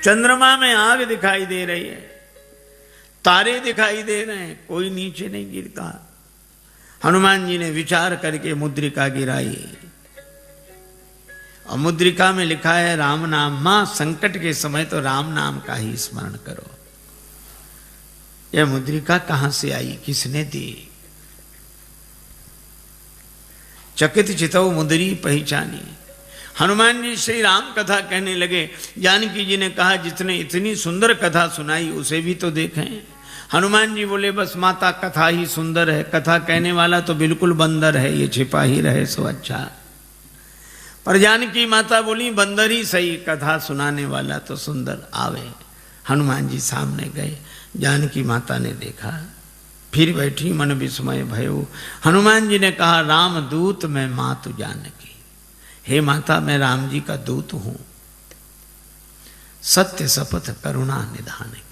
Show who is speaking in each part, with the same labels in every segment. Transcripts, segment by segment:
Speaker 1: चंद्रमा में आग दिखाई दे रही है, तारे दिखाई दे रहे हैं, कोई नीचे नहीं गिरता। हनुमान जी ने विचार करके मुद्रिका गिराई और मुद्रिका में लिखा है राम नाम। मां संकट के समय तो राम नाम का ही स्मरण करो। यह मुद्रिका कहां से आई, किसने दी? चकित चितौ मुद्री पहचानी। हनुमान जी श्री राम कथा कहने लगे। जानकी जी ने कहा जितने इतनी सुंदर कथा सुनाई उसे भी तो देखें। हनुमान जी बोले बस माता कथा ही सुंदर है, कथा कहने वाला तो बिल्कुल बंदर है, ये छिपा ही रहे सो अच्छा। पर जानकी माता बोली बंदर ही सही, कथा सुनाने वाला तो सुंदर आवे। हनुमान जी सामने गए, जानकी माता ने देखा, फिर बैठी मन विस्मय भयो। हनुमान जी ने कहा राम दूत मैं मातु जानकी। हे माता मैं राम जी का दूत हूं, सत्य शपथ करुणा निधान की।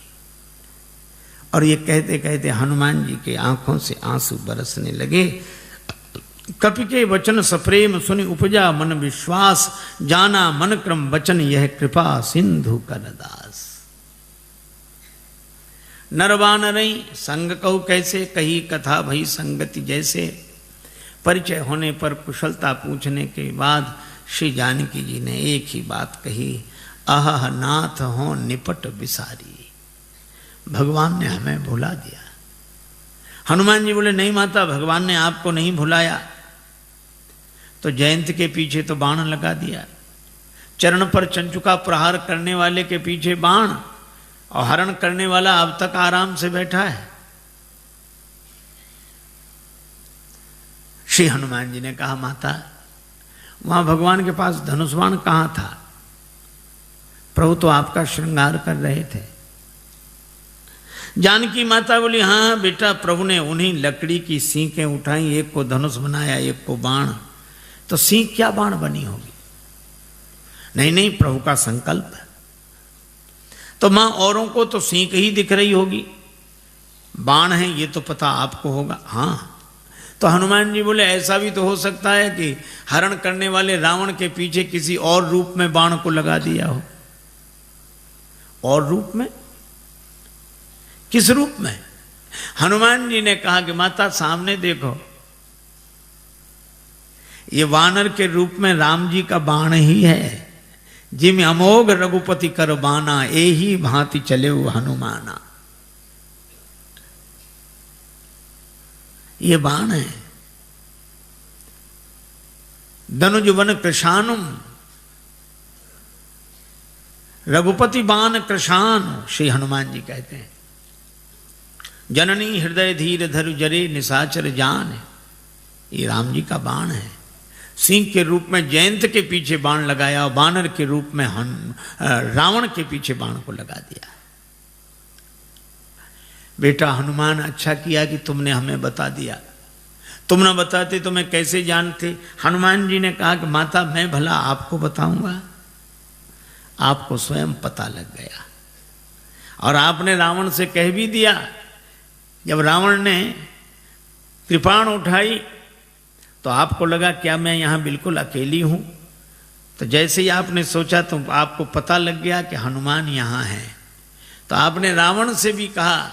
Speaker 1: और ये कहते कहते हनुमान जी के आंखों से आंसू बरसने लगे। कपि के वचन सप्रेम सुनि उपजा मन विश्वास, जाना मन क्रम वचन यह कृपा सिंधु करदास। नरवानरई संग कहु कैसे, कही कथा भई संगति जैसे। परिचय होने पर कुशलता पूछने के बाद श्री जानकी जी ने एक ही बात कही, अह नाथ हो निपट बिसारी। भगवान ने हमें भुला दिया। हनुमान जी बोले नहीं माता, भगवान ने आपको नहीं भुलाया। तो जयंत के पीछे तो बाण लगा दिया, चरण पर चंचुका प्रहार करने वाले के पीछे बाण, और हरण करने वाला अब तक आराम से बैठा है। श्री हनुमान जी ने कहा माता वहां भगवान के पास धनुष बाण कहां था? प्रभु तो आपका श्रृंगार कर रहे थे। जानकी माता बोली हाँ बेटा, प्रभु ने उन्हीं लकड़ी की सींकें उठाई, एक को धनुष बनाया एक को बाण। तो सींक क्या बाण बनी होगी? नहीं नहीं, प्रभु का संकल्प है। तो मां औरों को तो सींक ही दिख रही होगी, बाण है ये तो पता आपको होगा। हाँ, तो हनुमान जी बोले ऐसा भी तो हो सकता है कि हरण करने वाले रावण के पीछे किसी और रूप में बाण को लगा दिया हो। और रूप में? किस रूप में? हनुमान जी ने कहा कि माता सामने देखो, ये वानर के रूप में राम जी का बाण ही है। जिम अमोघ रघुपति कर बाना, एही भांति चले हनुमाना। ये बाण है। धनुजवन कृशानुम, रघुपति बाण कृशान श्री हनुमान जी कहते हैं। जननी हृदय धीर धरु जरे निशाचर जान, ये राम जी का बाण है। सिंह के रूप में जयंत के पीछे बाण लगाया और बानर के रूप में रावण के पीछे बाण को लगा दिया। बेटा हनुमान अच्छा किया कि तुमने हमें बता दिया, तुम न बताते तो मैं कैसे जानते। हनुमान जी ने कहा कि माता मैं भला आपको बताऊंगा, आपको स्वयं पता लग गया। और आपने रावण से कह भी दिया। जब रावण ने कृपाण उठाई तो आपको लगा क्या मैं यहां बिल्कुल अकेली हूं? तो जैसे ही आपने सोचा तो आपको पता लग गया कि हनुमान यहां है। तो आपने रावण से भी कहा,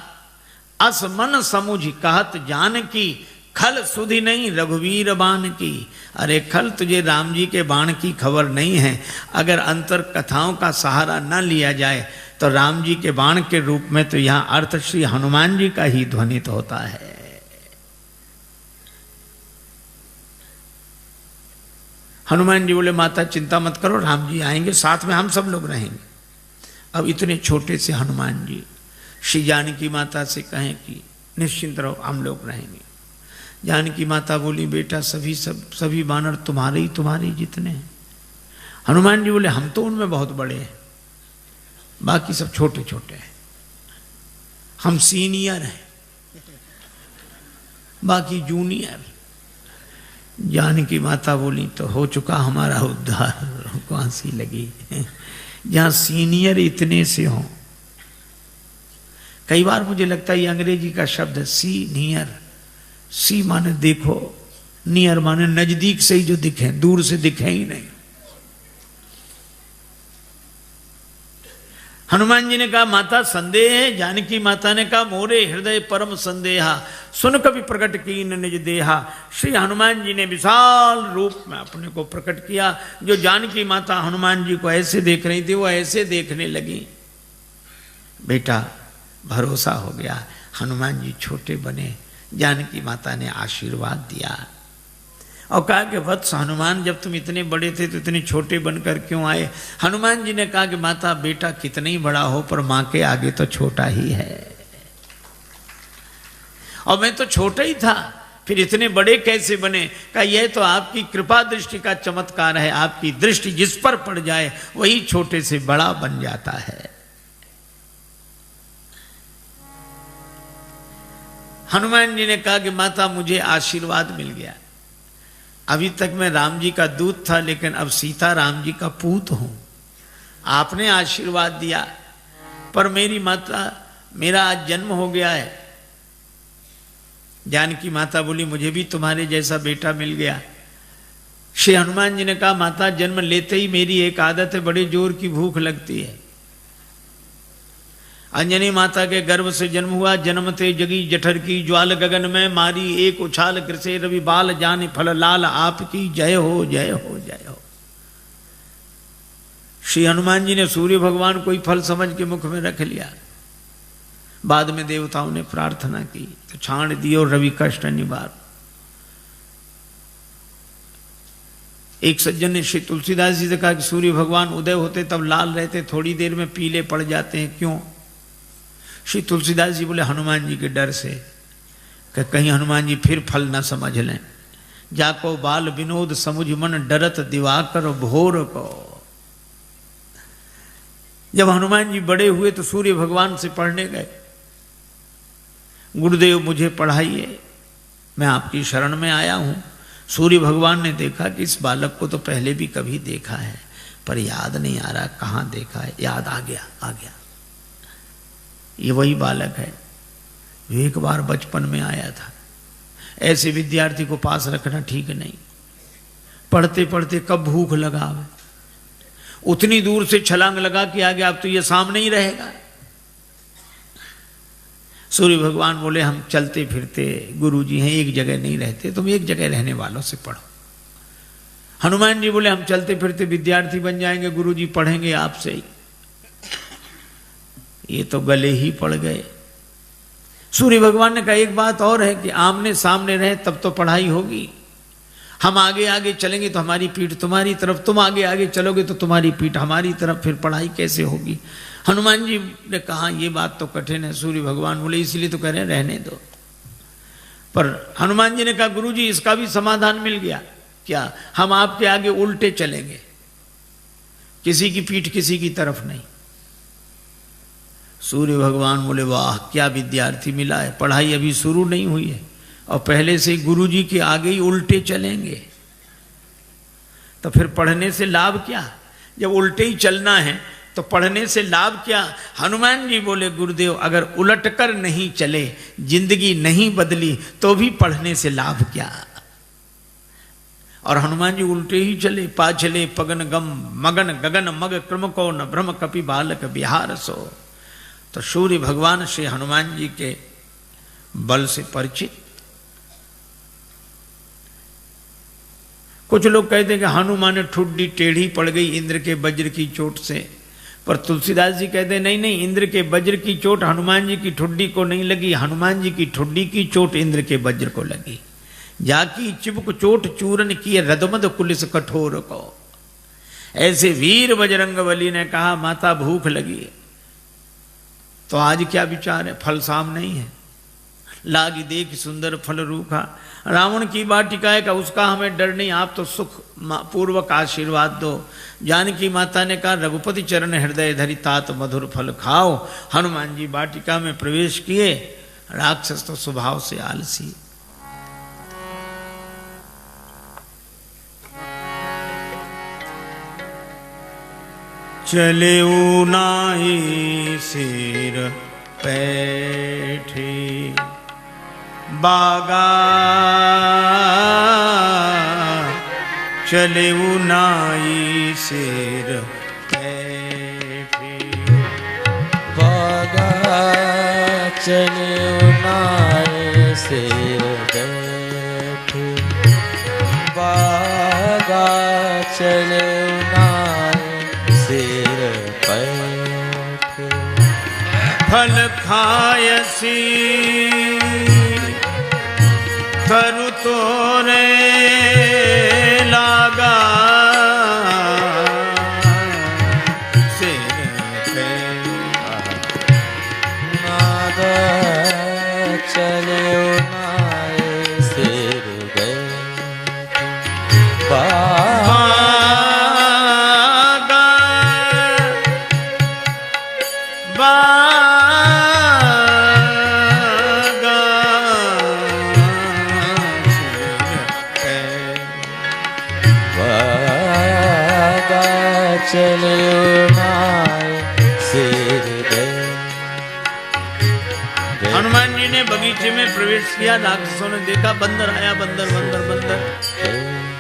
Speaker 1: अस मन समुझ कहत जान की, खल सुधि नहीं रघुवीर बाण की। अरे खल, तुझे राम जी के बाण की खबर नहीं है। अगर अंतर कथाओं का सहारा न लिया जाए तो राम जी के बाण के रूप में तो यहां अर्थ श्री हनुमान जी का ही ध्वनित होता है। हनुमान जी बोले माता चिंता मत करो, राम जी आएंगे, साथ में हम सब लोग रहेंगे। अब इतने छोटे से हनुमान जी श्री जानकी माता से कहें कि निश्चिंत रहो, हम लोग रहेंगे। जानकी माता बोली बेटा सभी बानर तुम्हारे जितने हैं। हनुमान जी बोले हम तो उनमें बहुत बड़े हैं, बाकी सब छोटे छोटे हैं। हम सीनियर हैं, बाकी जूनियर। जानकी माता बोली तो हो चुका हमारा उद्धार, हमको हंसी लगी। जहां सीनियर इतने से हो, कई बार मुझे लगता है ये अंग्रेजी का शब्द है सीनियर। सी माने देखो, नियर माने नजदीक से ही जो दिखे, दूर से दिखे ही नहीं। हनुमान जी ने कहा माता संदेह है। जानकी माता ने कहा मोरे हृदय परम संदेहा, सुन कभी प्रकट कीन निज देहा। श्री हनुमान जी ने विशाल रूप में अपने को प्रकट किया। जो जानकी माता हनुमान जी को ऐसे देख रही थी वो ऐसे देखने लगी। बेटा भरोसा हो गया, हनुमान जी छोटे बने। जानकी माता ने आशीर्वाद दिया और कहा कि वत्स हनुमान, जब तुम इतने बड़े थे तो इतने छोटे बनकर क्यों आए? हनुमान जी ने कहा कि माता बेटा कितना ही बड़ा हो पर मां के आगे तो छोटा ही है, और मैं तो छोटा ही था, फिर इतने बड़े कैसे बने? कहा यह तो आपकी कृपा दृष्टि का चमत्कार है। आपकी दृष्टि जिस पर पड़ जाए वही छोटे से बड़ा बन जाता है। हनुमान जी ने कहा कि माता मुझे आशीर्वाद मिल गया। अभी तक मैं राम जी का दूत था, लेकिन अब सीता राम जी का पूत हूं। आपने आशीर्वाद दिया, पर मेरी माता मेरा आज जन्म हो गया है। जानकी माता बोली मुझे भी तुम्हारे जैसा बेटा मिल गया। श्री हनुमान जी ने कहा माता जन्म लेते ही मेरी एक आदत है, बड़े जोर की भूख लगती है। अंजनी माता के गर्भ से जन्म हुआ, जन्मते जगी जठर की ज्वाल गगन में मारी, एक उछाल कृषे रवि बाल जान फल लाल, आपकी जय हो जय हो जय हो। श्री हनुमान जी ने सूर्य भगवान कोई फल समझ के मुख में रख लिया। बाद में देवताओं ने प्रार्थना की तो छाण दियो रवि कष्ट निवार। एक सज्जन ने श्री तुलसीदास जी से कहा कि सूर्य भगवान उदय होते तब लाल रहते, थोड़ी देर में पीले पड़ जाते हैं, क्यों? श्री तुलसीदास जी बोले हनुमान जी के डर से, कि कहीं हनुमान जी फिर फल न समझ लें। जाको बाल विनोद समुझ मन, डरत दिवाकर भोर को। जब हनुमान जी बड़े हुए तो सूर्य भगवान से पढ़ने गए, गुरुदेव मुझे पढ़ाइए, मैं आपकी शरण में आया हूं। सूर्य भगवान ने देखा कि इस बालक को तो पहले भी कभी देखा है, पर याद नहीं आ रहा कहां देखा है। याद आ गया, ये वही बालक है जो एक बार बचपन में आया था। ऐसे विद्यार्थी को पास रखना ठीक नहीं। पढ़ते पढ़ते कब भूख लगा, उतनी दूर से छलांग लगा कि आगे अब तो ये सामने ही रहेगा। सूर्य भगवान बोले हम चलते फिरते गुरुजी हैं, एक जगह नहीं रहते, तुम एक जगह रहने वालों से पढ़ो। हनुमान जी बोले हम चलते फिरते विद्यार्थी बन जाएंगे, गुरुजी पढ़ेंगे आपसे ही। ये तो गले ही पड़ गए। सूर्य भगवान ने कहा एक बात और है कि आमने सामने रहे तब तो पढ़ाई होगी। हम आगे आगे चलेंगे तो हमारी पीठ तुम्हारी तरफ, तुम आगे आगे चलोगे तो तुम्हारी पीठ हमारी तरफ, फिर पढ़ाई कैसे होगी? हनुमान जी ने कहा ये बात तो कठिन है। सूर्य भगवान बोले इसलिए तो कह रहे हैं रहने दो। पर हनुमान जी ने कहा गुरुजी इसका भी समाधान मिल गया। क्या? हम आपके आगे उल्टे चलेंगे, किसी की पीठ किसी की तरफ नहीं। सूर्य भगवान बोले वाह क्या विद्यार्थी मिला है, पढ़ाई अभी शुरू नहीं हुई है और पहले से गुरुजी के आगे ही उल्टे चलेंगे, तो फिर पढ़ने से लाभ क्या? जब उल्टे ही चलना है तो पढ़ने से लाभ क्या? हनुमान जी बोले गुरुदेव अगर उलट कर नहीं चले, जिंदगी नहीं बदली, तो भी पढ़ने से लाभ क्या? और हनुमान जी उल्टे ही चले। पाछले पगन गम मगन गगन मग क्रम को न भ्रम कपि बालक बिहार सो। तो सूर्य भगवान श्री हनुमान जी के बल से परिचित। कुछ लोग कहते हैं कि हनुमान ठुड्डी टेढ़ी पड़ गई इंद्र के वज्र की चोट से, पर तुलसीदास जी कहते हैं नहीं, इंद्र के वज्र की चोट हनुमान जी की ठुड्डी को नहीं लगी, हनुमान जी की ठुड्डी की चोट इंद्र के वज्र को लगी। जाकी चिबुक चोट चूरन किए रदमद कुलिस कठोर को। ऐसे वीर बजरंगबली ने कहा माता भूख लगी है, तो आज क्या विचार है? फल सामने ही है। लागी देख सुंदर फल रूखा, रावण की वाटिका है का उसका हमें डर नहीं, आप तो सुख पूर्वक आशीर्वाद दो। जानकी माता ने कहा रघुपति चरण हृदय धरि तात मधुर फल खाओ। हनुमान जी वाटिका में प्रवेश किए। राक्षस तो स्वभाव से आलसी। चले नाई सिर पैठी बागा, चले नाई सिर पैठी
Speaker 2: चले उनाए सिर बैठे, बागा चले उनाए सिर बैठे।
Speaker 1: फल खायसी तरु तोरे लागा, सिर पे
Speaker 2: नाद चले उनाए सिर बैठे,
Speaker 1: बागा
Speaker 2: चले उनाए सिर बैठे।
Speaker 1: हनुमान जी ने बगीचे में प्रवेश किया, राक्षसों ने देखा बंदर आया, बंदर बंदर बंदर।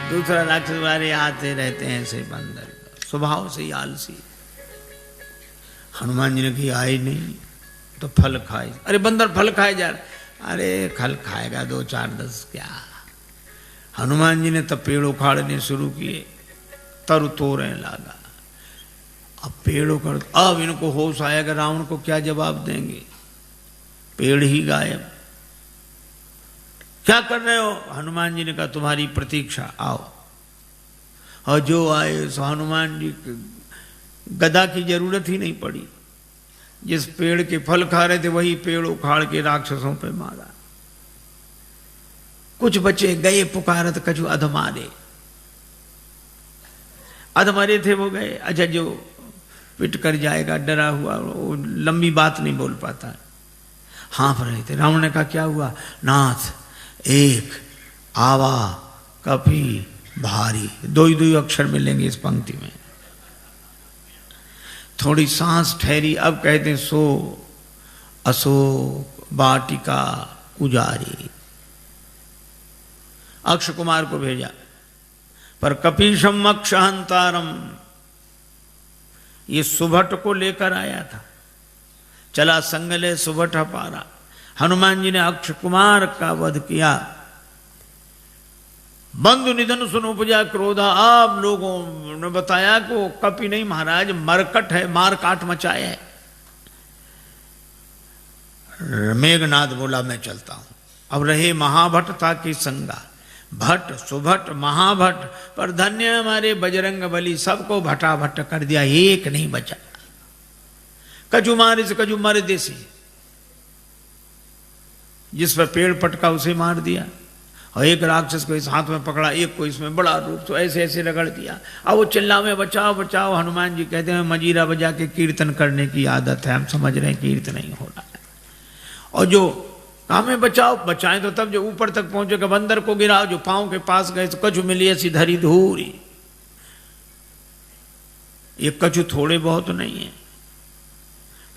Speaker 1: दूसरा राक्षस वाले आते रहते हैं ऐसे बंदर, स्वभाव से ही आलसी। हनुमान जी ने कहा आए नहीं तो फल खाए। अरे बंदर फल खाए जा रहे। अरे फल खाएगा 2 4 10 क्या। हनुमान जी ने तब पेड़ उखाड़ने शुरू किए, तरु तोड़ने लगा। अब पेड़ उखड़, अब इनको होश आएगा रावण को क्या जवाब देंगे, पेड़ ही गायब। क्या कर रहे हो? हनुमान जी ने कहा तुम्हारी प्रतीक्षा, आओ। और जो आए सो हनुमान जी गदा की जरूरत ही नहीं पड़ी। जिस पेड़ के फल खा रहे थे वही पेड़ उखाड़ के राक्षसों पे मारा। कुछ बचे गए पुकारत कछु अधमारे, अधमरे थे वो गए। अच्छा जो पिट कर जाएगा डरा हुआ वो लंबी बात नहीं बोल पाता, हाँफ रहे थे। रावण ने कहा क्या हुआ? नाथ एक आवा कपी भारी, 2 ही 2 अक्षर मिलेंगे इस पंक्ति में। थोड़ी सांस ठहरी, अब कहते सो अशोक वाटिका उजारी। अक्ष कुमार को भेजा, पर कपीशम अक्षहंतारम, ये सुभट को लेकर आया था। चला संगले सुभट पारा। हनुमान जी ने अक्ष कुमार का वध किया। बंधु निधन सुन उपजा क्रोधा। आप लोगों ने बताया कि वो कपि नहीं महाराज, मरकट है, मार काट मचाए है। मेघनाद बोला मैं चलता हूं। अब रहे महाभट्टता की संगा, भट्ट सुभट महाभट्ट, पर धन्य हमारे बजरंग बली, सबको भटाभट कर दिया, एक नहीं बचा। कजू मारे से कजू मारे देसी, जिस पर पेड़ पटका उसे मार दिया। और एक राक्षस को इस हाथ में पकड़ा, एक को इसमें बड़ा रूप, तो ऐसे ऐसे रगड़ दिया। अब वो चिल्ला में बचाओ बचाओ। हनुमान जी कहते हैं मजीरा बजा के कीर्तन करने की आदत है, हम समझ रहे हैं कीर्तन नहीं हो रहा है। और जो हमें बचाओ, बचाएं तो तब जो ऊपर तक पहुंचेगा, बंदर को गिराओ, जो पांव के पास गए तो कछु मिली ऐसी धरी धूरी। ये कछु थोड़े बहुत नहीं है,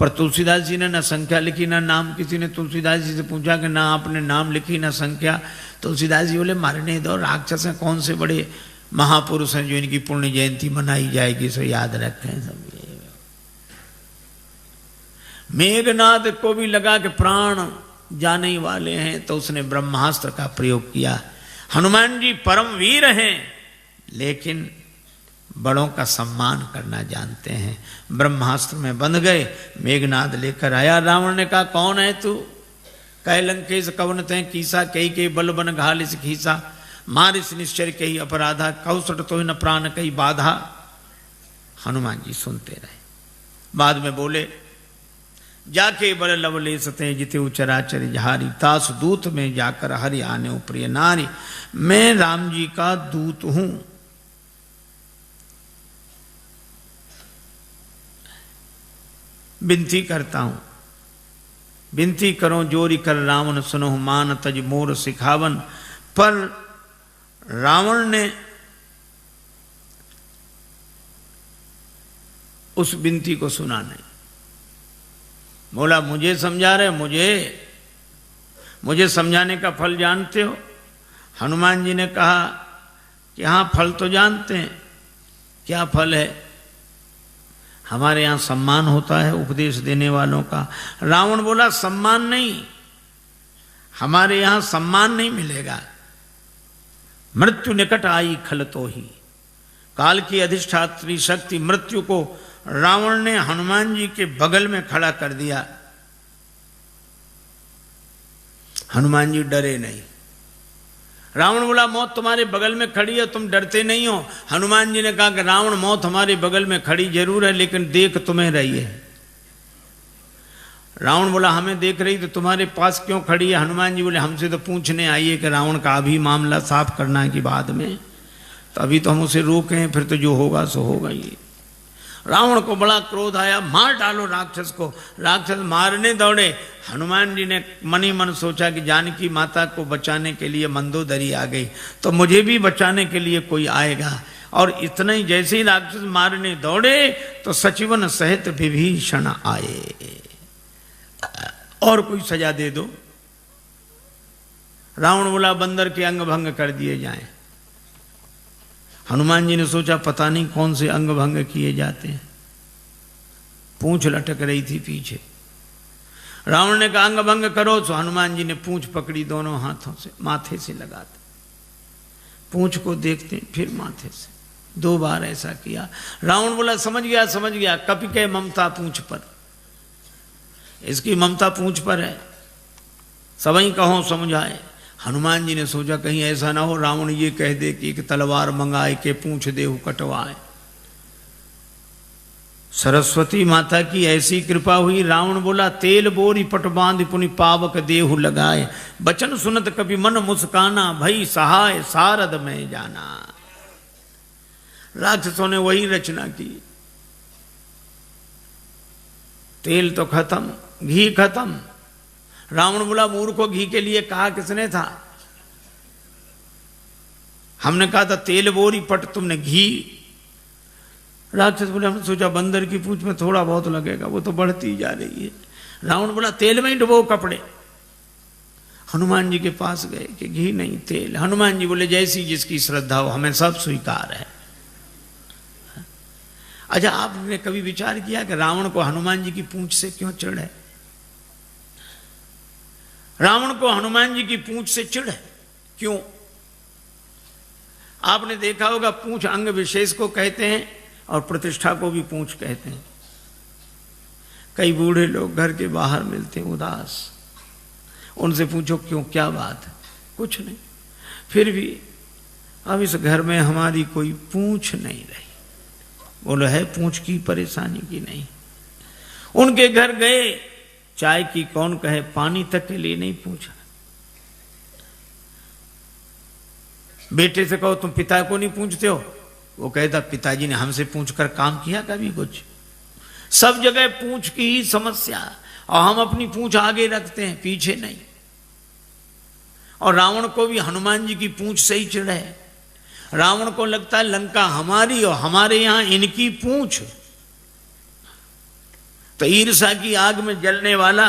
Speaker 1: पर तुलसीदास जी ने ना संख्या लिखी ना नाम। किसी ने तुलसीदास जी से पूछा कि ना आपने नाम लिखी ना संख्या। तुलसीदास जी बोले मारने दो, राक्षस हैं, कौन से बड़े महापुरुष हैं जो इनकी पुण्य जयंती मनाई जाएगी, सो याद रखें सब। मेघनाद को भी लगा कि प्राण जाने ही वाले हैं, तो उसने ब्रह्मास्त्र का प्रयोग किया। हनुमान जी परम वीर हैं, लेकिन बड़ों का सम्मान करना जानते हैं। ब्रह्मास्त्र में बंध गए। मेघनाद लेकर आया। रावण ने कहा कौन है तू? कह लंकेश कवन ते कीसा, कही के बल बन घालिस खीसा, मारिस निश्चर कही अपराधा, कौसट तो न प्राण कही बाधा। हनुमान जी सुनते रहे। बाद में बोले जाके बल लवले सते जिते उचराचर जहारी, तास दूत में जाकर हरि आने प्रिय नारी। मैं राम जी का दूत हूं। विनती करता हूं, विनती करो जोरी कर रावण सुनो, मान तज मोर सिखावन। पर रावण ने उस विनती को सुना नहीं। बोला मुझे समझा रहे, मुझे समझाने का फल जानते हो? हनुमान जी ने कहा कि हाँ फल तो जानते हैं। क्या फल है? हमारे यहाँ सम्मान होता है उपदेश देने वालों का। रावण बोला सम्मान नहीं, हमारे यहाँ सम्मान नहीं मिलेगा। मृत्यु निकट आई खल तो ही, काल की अधिष्ठात्री शक्ति मृत्यु को रावण ने हनुमान जी के बगल में खड़ा कर दिया। हनुमान जी डरे नहीं। रावण बोला मौत तुम्हारे बगल में खड़ी है, तुम डरते नहीं हो। हनुमान जी ने कहा कि रावण मौत हमारे बगल में खड़ी जरूर है, लेकिन देख तुम्हें रही है। रावण बोला हमें देख रही तो तुम्हारे पास क्यों खड़ी है? हनुमान जी बोले हमसे तो पूछने आई है कि रावण का अभी मामला साफ करना है कि बाद में, तो अभी तो हम उसे रोके हैं, फिर तो जो होगा सो होगा ही। रावण को बड़ा क्रोध आया, मार डालो राक्षस को। राक्षस मारने दौड़े। हनुमान जी ने मन ही मन सोचा कि जानकी माता को बचाने के लिए मंदोदरी आ गई, तो मुझे भी बचाने के लिए कोई आएगा। और इतना ही जैसे ही राक्षस मारने दौड़े तो सचिवन सहित विभीषण आए। और कोई सजा दे दो। रावण बोला बंदर के अंग भंग कर दिए जाएं। हनुमान जी ने सोचा पता नहीं कौन से अंग भंग किए जाते हैं। पूंछ लटक रही थी पीछे। रावण ने कहा अंग भंग करो, तो हनुमान जी ने पूंछ पकड़ी दोनों हाथों से, माथे से लगाते, पूंछ को देखते फिर माथे से, 2 बार ऐसा किया। रावण बोला समझ गया समझ गया, कपि के ममता पूंछ पर, इसकी ममता पूंछ पर है, सबई कहो समझाए। हनुमान जी ने सोचा कहीं ऐसा ना हो रावण ये कह दे कि एक तलवार मंगाए के पूंछ देहु कटवाए। सरस्वती माता की ऐसी कृपा हुई। रावण बोला तेल बोरी पट बांध पुनि पावक देहु लगाए, बचन सुनत कभी मन मुस्काना, भई सहाय सारद में जाना। राक्षसों ने वही रचना की। तेल तो खत्म, घी खत्म। रावण बोला मूर्ख को घी के लिए कहा किसने था? हमने कहा था तेल बोरी पट, तुमने घी। राक्षस बोले हमने सोचा बंदर की पूंछ में थोड़ा बहुत लगेगा, वो तो बढ़ती जा रही है। रावण बोला तेल में ही डुबो कपड़े। हनुमान जी के पास गए कि घी नहीं तेल। हनुमान जी बोले जैसी जिसकी श्रद्धा हो, हमें सब स्वीकार है। अच्छा आपने कभी विचार किया कि रावण को हनुमान जी की पूंछ से क्यों चिढ़ है? रावण को हनुमान जी की पूंछ से चिढ़ है क्यों? आपने देखा होगा पूंछ अंग विशेष को कहते हैं और प्रतिष्ठा को भी पूंछ कहते हैं। कई बूढ़े लोग घर के बाहर मिलते हैं उदास, उनसे पूछो क्यों, क्या बात है? कुछ नहीं। फिर भी अब इस घर में हमारी कोई पूंछ नहीं रही। बोलो है पूंछ की परेशानी की नहीं। उनके घर गए, चाय की कौन कहे, पानी तक के लिए नहीं पूछा। बेटे से कहो तुम पिता को नहीं पूछते हो, वो कहता पिताजी ने हमसे पूछकर काम किया कभी कुछ? सब जगह पूंछ की ही समस्या, और हम अपनी पूंछ आगे रखते हैं पीछे नहीं। और रावण को भी हनुमान जी की पूंछ से ही चिढ़ है। रावण को लगता है लंका हमारी और हमारे यहां इनकी पूंछ। तो ईर्ष्या की आग में जलने वाला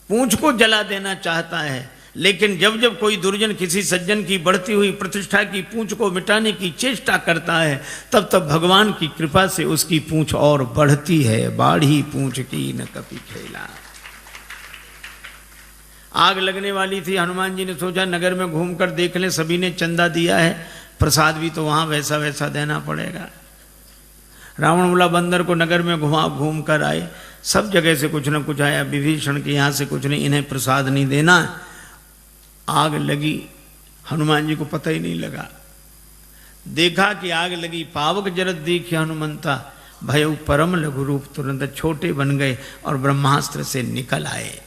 Speaker 1: पूंछ को जला देना चाहता है, लेकिन जब जब कोई दुर्जन किसी सज्जन की बढ़ती हुई प्रतिष्ठा की पूंछ को मिटाने की चेष्टा करता है, तब तब भगवान की कृपा से उसकी पूंछ और बढ़ती है। बाढ़ी पूंछ की न कभी खेला। आग लगने वाली थी। हनुमान जी ने सोचा नगर में घूमकर देख लें, सभी ने चंदा दिया है, प्रसाद भी तो वहां वैसा वैसा देना पड़ेगा। रावण बोला बंदर को नगर में घूम कर आए, सब जगह से कुछ न कुछ आया, विभीषण के यहाँ से कुछ नहीं, इन्हें प्रसाद नहीं देना। आग लगी, हनुमान जी को पता ही नहीं लगा। देखा कि आग लगी, पावक जरत देखी हनुमंता, भयउ परम लघु रूप, तुरंत छोटे बन गए और ब्रह्मास्त्र से निकल आए।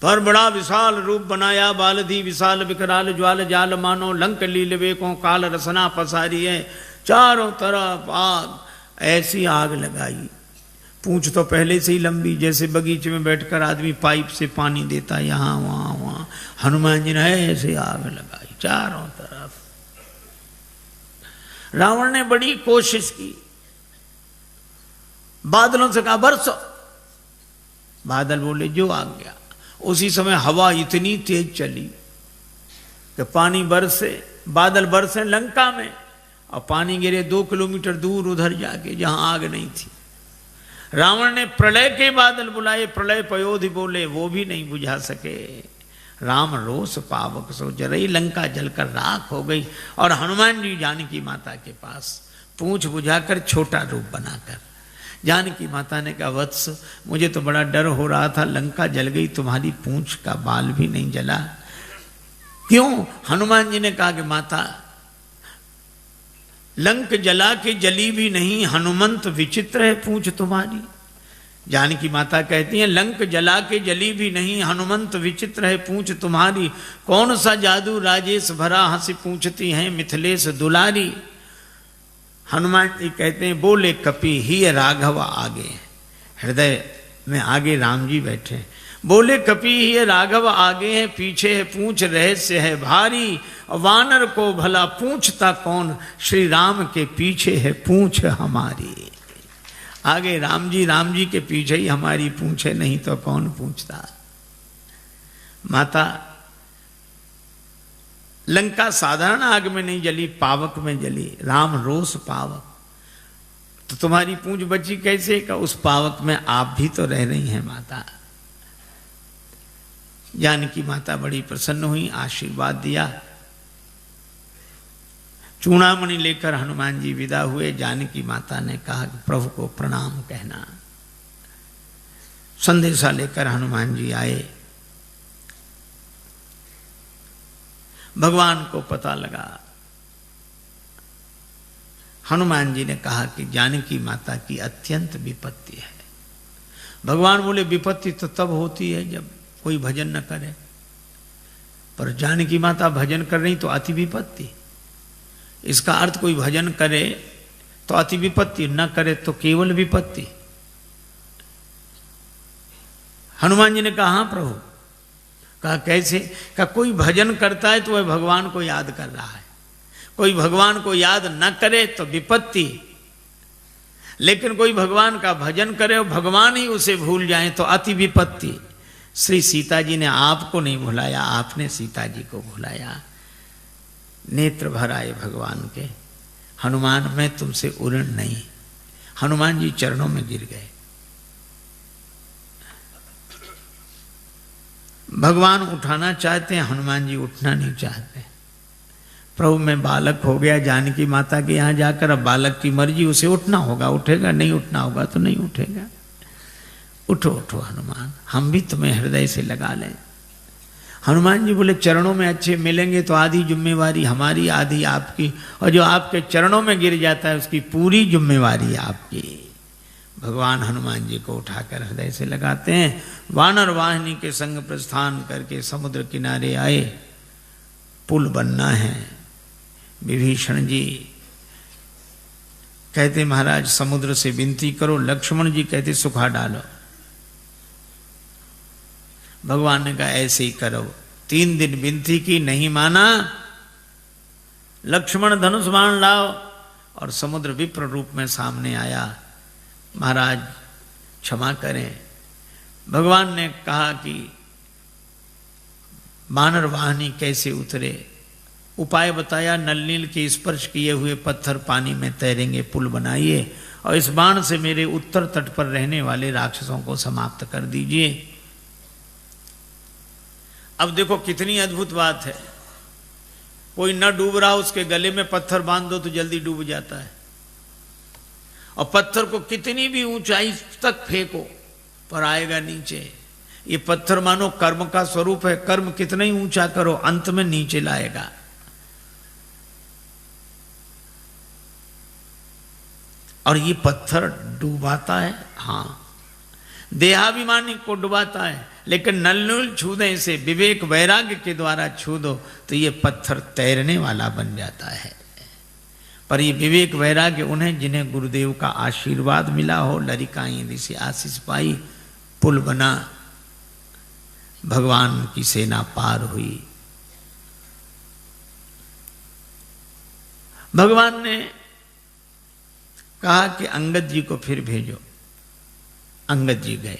Speaker 1: पर बड़ा विशाल रूप बनाया, बालधी विशाल विकराल ज्वाल जाल मानो, लंक लील वेकों काल रसना पसारी है। चारों तरफ आग, ऐसी आग लगाई। पूंछ तो पहले से ही लंबी, जैसे बगीचे में बैठकर आदमी पाइप से पानी देता, यहां वहां वहां। हनुमान जी ने ऐसे आग लगाई चारों तरफ। रावण ने बड़ी कोशिश की, बादलों से कहा बरसो। बादल बोले जो आ गया। उसी समय हवा इतनी तेज चली कि पानी बरसे, बादल बरसे लंका में, और पानी गिरे 2 किलोमीटर दूर उधर जाके जहां आग नहीं थी। रावण ने प्रलय के बादल बुलाए, प्रलय पयोधि बोले, वो भी नहीं बुझा सके। राम रोष पावक सो जरई, लंका जलकर राख हो गई। और हनुमान जी जानकी माता के पास पूंछ बुझाकर छोटा रूप बनाकर, जानकी माता ने कहा, वत्स मुझे तो बड़ा डर हो रहा था, लंका जल गई, तुम्हारी पूंछ का बाल भी नहीं जला। क्यों? हनुमान जी ने कहा कि माता, लंक जला के जली भी नहीं, हनुमंत विचित्र है पूंछ तुम्हारी। जानकी माता कहती हैं, लंक जला के जली भी नहीं, हनुमंत विचित्र है पूंछ तुम्हारी। कौन सा जादू राजेश भरा, हंसी पूछती हैं मिथिलेश दुलारी। हनुमान जी कहते हैं, बोले कपि ही राघव आगे, हृदय में आगे राम जी बैठे। बोले कपि ही राघव आगे है, पीछे है पूंछ रहस्य है भारी। वानर को भला पूछता कौन, श्री राम के पीछे है पूंछ हमारी। आगे राम जी के पीछे ही हमारी पूंछ है, नहीं तो कौन पूछता। माता, लंका साधारण आग में नहीं जली, पावक में जली। राम रोष पावक, तो तुम्हारी पूंछ बची कैसे? का उस पावक में आप भी तो रह रही हैं माता। जानकी माता बड़ी प्रसन्न हुई, आशीर्वाद दिया। चूड़ामणि लेकर हनुमान जी विदा हुए। जानकी माता ने कहा कि प्रभु को प्रणाम कहना। संदेशा लेकर हनुमान जी आए। भगवान को पता लगा। हनुमान जी ने कहा कि जानकी माता की अत्यंत विपत्ति है। भगवान बोले, विपत्ति तो तब होती है जब कोई भजन न करे, पर जानकी माता भजन कर रही तो अति विपत्ति। इसका अर्थ कोई भजन करे तो अति विपत्ति, न करे तो केवल विपत्ति। हनुमान जी ने कहा, हाँ प्रभु। कहा कैसे? कहा कोई भजन करता है तो वह भगवान को याद कर रहा है, कोई भगवान को याद न करे तो विपत्ति, लेकिन कोई भगवान का भजन करे और भगवान ही उसे भूल जाए तो अति विपत्ति। श्री सीता जी ने आपको नहीं भुलाया, आपने सीता जी को भुलाया। नेत्र भर आए भगवान के। हनुमान, मैं तुमसे उऋण नहीं। हनुमान जी चरणों में गिर गए। भगवान उठाना चाहते हैं, हनुमान जी उठना नहीं चाहते। प्रभु मैं बालक हो गया जानकी माता के यहाँ जाकर, अब बालक की मर्जी, उसे उठना होगा उठेगा, नहीं उठना होगा तो नहीं उठेगा। उठो उठो हनुमान, हम भी तुम्हें हृदय से लगा लें। हनुमान जी बोले, चरणों में अच्छे मिलेंगे तो आधी जिम्मेवारी हमारी, आधी आपकी, और जो आपके चरणों में गिर जाता है उसकी पूरी जिम्मेवारी आपकी। भगवान हनुमान जी को उठाकर हृदय से लगाते हैं। वानर वाहिनी के संग प्रस्थान करके समुद्र किनारे आए। पुल बनना है। विभीषण जी कहते, महाराज समुद्र से विनती करो। लक्ष्मण जी कहते, सुखा डालो। भगवान ने कहा, ऐसे ही करो। 3 दिन विनती की, नहीं माना। लक्ष्मण धनुष बाण लाओ, और समुद्र विप्र रूप में सामने आया। महाराज क्षमा करें। भगवान ने कहा कि वानर वाहिनी कैसे उतरे, उपाय बताया। नल नील के स्पर्श किए हुए पत्थर पानी में तैरेंगे, पुल बनाइए, और इस बाण से मेरे उत्तर तट पर रहने वाले राक्षसों को समाप्त कर दीजिए। अब देखो कितनी अद्भुत बात है। कोई न डूब रहा, उसके गले में पत्थर बांध दो तो जल्दी डूब जाता है, और पत्थर को कितनी भी ऊंचाई तक फेंको पर आएगा नीचे। ये पत्थर मानो कर्म का स्वरूप है, कर्म कितना ही ऊंचा करो अंत में नीचे लाएगा। और ये पत्थर डुबाता है, हाँ, देहाभिमानी को डुबाता है, लेकिन नलनूल छूने से, विवेक वैराग्य के द्वारा छू दो तो ये पत्थर तैरने वाला बन जाता है। पर ये विवेक वैराग्य उन्हें जिन्हें गुरुदेव का आशीर्वाद मिला हो, लरिकाएं ऋषि आशीष पाई, पुल बना, भगवान की सेना पार हुई। भगवान ने कहा कि अंगद जी को फिर भेजो। अंगद जी गए।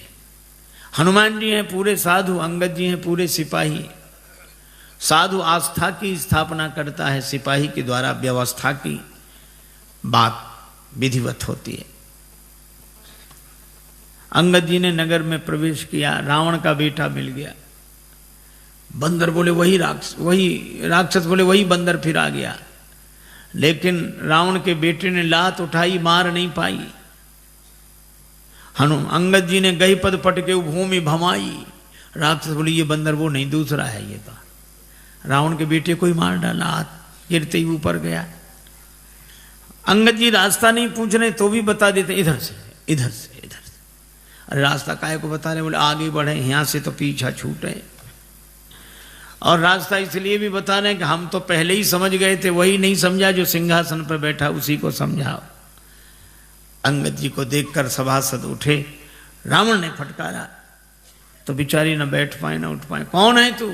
Speaker 1: हनुमान जी हैं पूरे साधु, अंगद जी हैं पूरे सिपाही। साधु आस्था की स्थापना करता है, सिपाही के द्वारा व्यवस्था की बात विधिवत होती है। अंगद जी ने नगर में प्रवेश किया, रावण का बेटा मिल गया। बंदर बोले वही राक्षस बोले वही बंदर फिर आ गया। लेकिन रावण के बेटे ने लात उठाई, मार नहीं पाई। अंगद जी ने गई पद पटके भूमि भमाई। राक्षस बोले ये बंदर वो नहीं, दूसरा है ये तो। रावण के बेटे को ही मार डाला, हाथ गिरते ही ऊपर गया। अंगद जी रास्ता नहीं पूछ रहे तो भी बता देते इधर से इधर से इधर से। अरे रास्ता काहे को बता रहे? बोले आगे बढ़े, यहां से तो पीछा छूटे। और रास्ता इसलिए भी बता रहे हैं कि हम तो पहले ही समझ गए थे, वही नहीं समझा जो सिंहासन पर बैठा उसी को समझाओ। अंगद जी को देखकर सभासद उठे। रावण ने फटकारा तो बेचारी न बैठ पाए न उठ पाए। कौन है तू?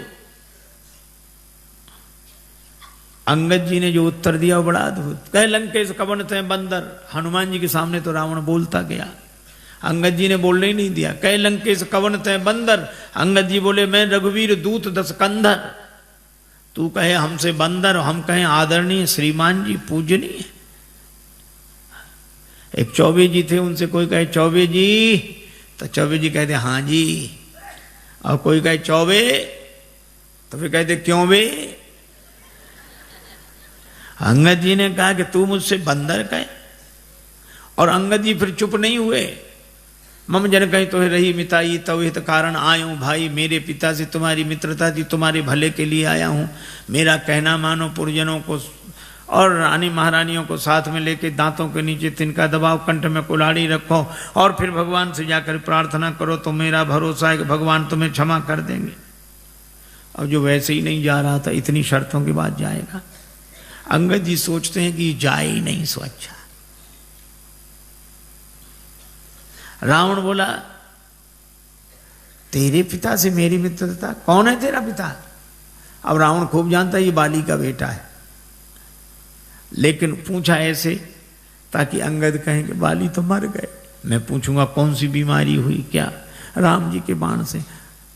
Speaker 1: अंगद जी ने जो उत्तर दिया वो बड़ा अद्भुत। कह लंकेश कवन ते बंदर। हनुमान जी के सामने तो रावण बोलता गया, अंगद जी ने बोलने ही नहीं दिया। कह लंकेश कवन ते बंदर। अंगद जी बोले मैं रघुवीर दूत दस कंधर। तू कहे हमसे बंदर, हम कहें आदरणीय श्रीमान जी पूजनीय। एक चौबे जी थे, उनसे कोई कहे चौबे जी तो चौबे जी कहते हाँ जी, और कोई कहे चौबे तो फिर कहते क्यों बे। अंगद जी ने कहा कि तू मुझसे बंदर कहे, और अंगद जी फिर चुप नहीं हुए। मम जन कहीं तो रही मिताई तव हित कारण आयूं। भाई मेरे पिता से तुम्हारी मित्रता थी, तुम्हारे भले के लिए आया हूं। मेरा कहना मानो, पुरजनों को और रानी महारानियों को साथ में लेके दांतों के नीचे तिनका दबाओ, कंठ में कुल्हाड़ी रखो और फिर भगवान से जाकर प्रार्थना करो। तो मेरा भरोसा है कि भगवान तुम्हें क्षमा कर देंगे। और जो वैसे ही नहीं जा रहा था, इतनी शर्तों के बाद जाएगा। अंगद जी सोचते हैं कि जाए ही नहीं सो अच्छा। रावण बोला तेरे पिता से मेरी मित्रता? कौन है तेरा पिता? अब रावण खूब जानता है ये बाली का बेटा है, लेकिन पूछा ऐसे ताकि अंगद कहें कि बाली तो मर गए। मैं पूछूंगा कौन सी बीमारी हुई क्या? राम जी के बाण से।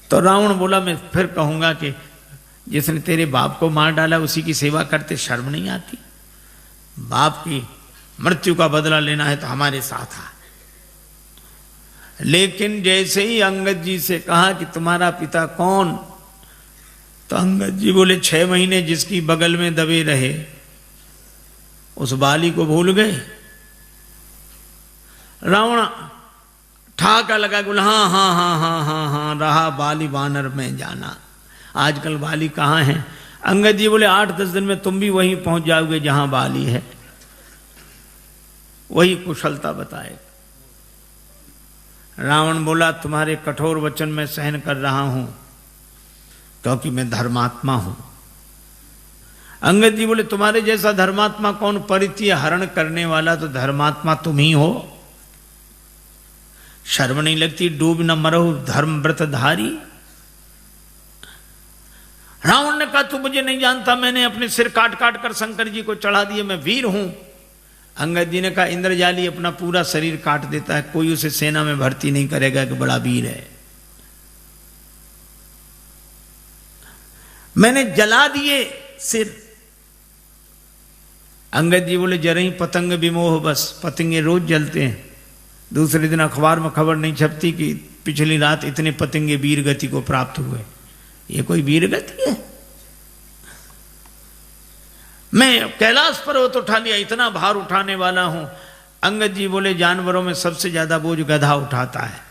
Speaker 1: तो रावण बोला मैं फिर कहूंगा कि जिसने तेरे बाप को मार डाला उसी की सेवा करते शर्म नहीं आती? बाप की मृत्यु का बदला लेना है तो हमारे साथ आ। लेकिन जैसे ही अंगद जी से कहा कि तुम्हारा पिता कौन, तो अंगद जी बोले 6 महीने जिसकी बगल में दबे रहे उस बाली को भूल गए। रावण ठाका लगा, बोला हाँ हाँ हाँ हाँ हाँ हाँ रहा बाली वानर में जाना। आजकल बाली कहाँ है? अंगद जी बोले 8-10 दिन में तुम भी वहीं पहुंच जाओगे जहां बाली है, वही कुशलता बताए। रावण बोला तुम्हारे कठोर वचन में सहन कर रहा हूं क्योंकि मैं धर्मात्मा हूं। अंगद जी बोले तुम्हारे जैसा धर्मात्मा कौन? परित्य हरण करने वाला तो धर्मात्मा तुम ही हो। शर्म नहीं लगती? डूब न मरो धर्म व्रतधारी। रावण ने कहा तू मुझे नहीं जानता, मैंने अपने सिर काट काट कर शंकर जी को चढ़ा दिए, मैं वीर हूं। अंगद जी ने कहा इंद्रजाली अपना पूरा शरीर काट देता है, कोई उसे सेना में भर्ती नहीं करेगा कि बड़ा वीर है। मैंने जला दिए सिर। अंगद जी बोले जरा ही पतंग विमोह बस, पतंगे रोज जलते हैं। दूसरे दिन अखबार में खबर नहीं छपती कि पिछली रात इतने पतंगे वीर गति को प्राप्त हुए। ये कोई वीर गति है? मैं कैलाश पर्वत उठा लिया, इतना भार उठाने वाला हूं। अंगद जी बोले जानवरों में सबसे ज्यादा बोझ गधा उठाता है।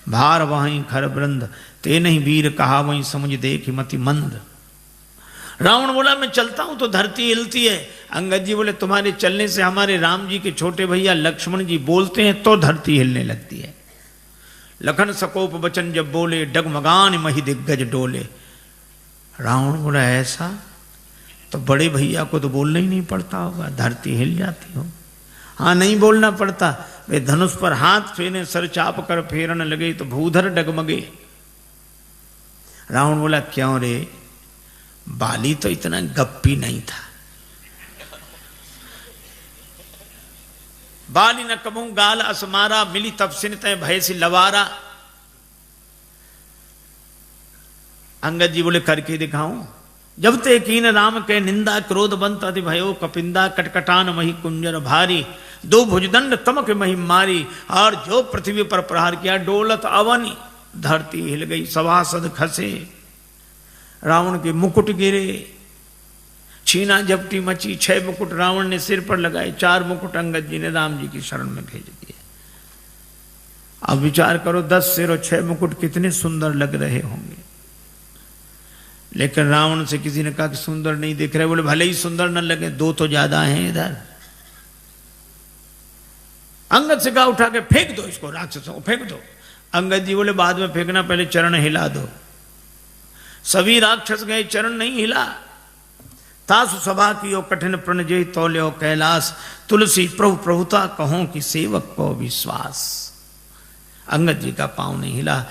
Speaker 1: भार वहीं खर वृंद, ते नहीं वीर कहा वहीं समझ देख मति मंद। रावण बोला मैं चलता हूं तो धरती हिलती है। अंगद जी बोले तुम्हारे चलने से हमारे राम जी के छोटे भैया लक्ष्मण जी बोलते हैं तो धरती हिलने लगती है। लखन सकोप वचन जब बोले, डगमगान मही दिग्गज डोले। रावण बोला ऐसा? तो बड़े भैया को तो बोलना ही नहीं पड़ता होगा, धरती हिल जाती हो। हाँ नहीं बोलना पड़ता। वे धनुष पर हाथ फेरे, सर चाप कर फेरन लगे तो भूधर डगमगे। रावण बोला क्यों रे? बाली तो इतना गप्पी नहीं था। बाली न कबू गाल असमारा, मिली तपसिन तय भय से लवारा। अंगद जी बोले करके दिखाऊं? जब ते कीन राम के निंदा क्रोध बंत अति भयो कपिंदा कटकटान मही कुंजर भारी दो भुजदंड तमक मही मारी। और जो पृथ्वी पर प्रहार किया डोलत अवनी धरती हिल गई सभासद खसे रावण के मुकुट गिरे छीना झपटी मची 6 मुकुट रावण ने सिर पर लगाए 4 मुकुट अंगद जी ने राम जी की शरण में भेज दिए। अब विचार करो 10 सिर और 6 मुकुट कितने सुंदर लग रहे होंगे। लेकिन रावण से किसी ने कहा कि सुंदर नहीं दिख रहे। बोले भले ही सुंदर न लगे 2 तो ज्यादा हैं इधर। अंगद से कहा उठा के फेंक दो इसको राक्षसों को फेंक दो। अंगद जी बोले बाद में फेंकना पहले चरण हिला दो। सभी राक्षस गए चरण नहीं हिला। तासु सभा की ओ कठिन प्रण जय तौल्यो कैलाश तुलसी प्रभु प्रभुता कहो कि सेवक को विश्वास। अंगद जी का पांव नहीं हिला।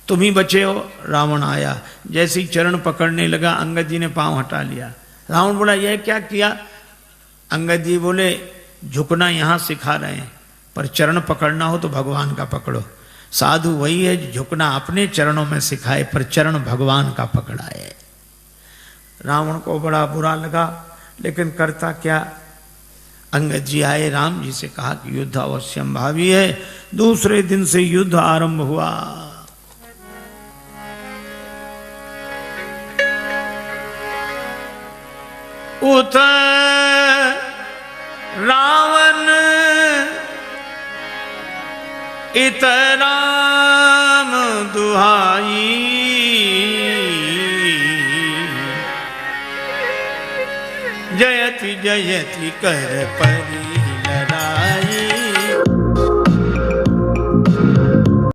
Speaker 1: तुम ही बचे हो। रावण आया जैसे ही चरण पकड़ने लगा अंगद जी ने पांव हटा लिया। रावण बोला यह क्या किया। अंगद जी बोले झुकना यहां सिखा रहे हैं पर चरण पकड़ना हो तो भगवान का पकड़ो। साधु वही है झुकना अपने चरणों में सिखाए पर चरण भगवान का पकड़ाए। रावण को बड़ा बुरा लगा लेकिन करता क्या। अंगद जी आए राम जी से कहा कि युद्ध अवश्यम भावी है। दूसरे दिन से युद्ध आरंभ हुआ। उत रावण इत राम दुहाई जयति जयति कर परी